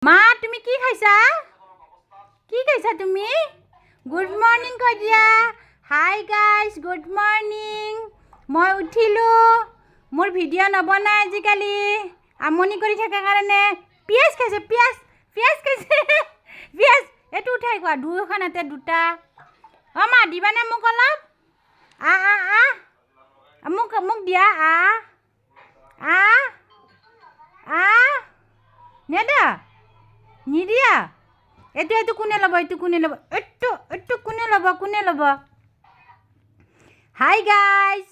মা তুমি কি খাইছা তুমি গুড মৰ্ণিং কৈ দিয়া হাই গাইজ গুড মৰ্ণিং মই উঠিলোঁ মোৰ ভিডিঅ' নবনাই আজিকালি আমনি কৰি থাকে কাৰণে পিঁয়াজ খাইছে পিঁয়াজ খাইছে পিঁয়াজ এইটো উঠাই কোৱা দুয়োখনতে দুটা অঁ মা দিবানে মোক অলপ মোক দিয়া নেদা নিদিয়া এইটো কোনে ল'ব এইটো কোনে ল'ব হাই গাইজ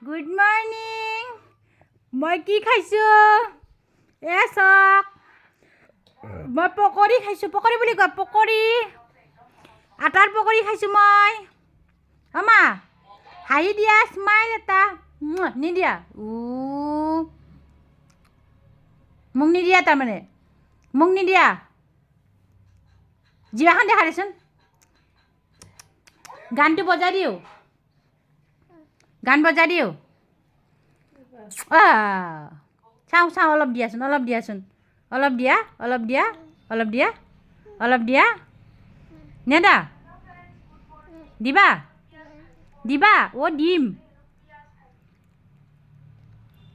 গুড মৰ্ণিং মই কি খাইছোঁ চাওক মই পকৰি খাইছোঁ পকৰি বুলি কোৱা পকৰি আটাৰ পকৰি খাইছোঁ মই মা হাঁহি দিয়া স্মাইল এটা নিদিয়া মোক নিদিয়া তাৰমানে মোক নিদিয়া জিভাখন দেখা দেচোন গানটো বজাই দিওঁ গান বজাই দিওঁ চাওঁ অলপ দিয়াচোন অলপ দিয়া নেদা দিবা দিম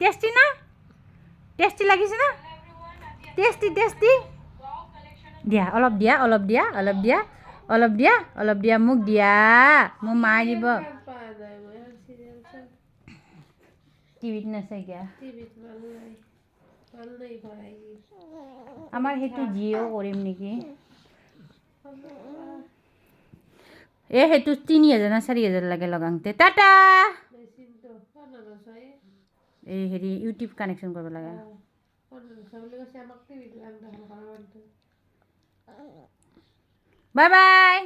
টেষ্টি না টেষ্টি লাগিছে না টেষ্টি দিয়া অলপ দিয়া মোক দিয়া মোক মায়ে দিব টিভিত নাচাই আমাৰ সেইটো জিঅ' কৰিম নেকি সেইটো 3,000 না 4,000 লাগে লগাওঁতে টাটা এই হেৰি ইউটিউব কানেকশ্যন কৰিব লাগে বাই বাই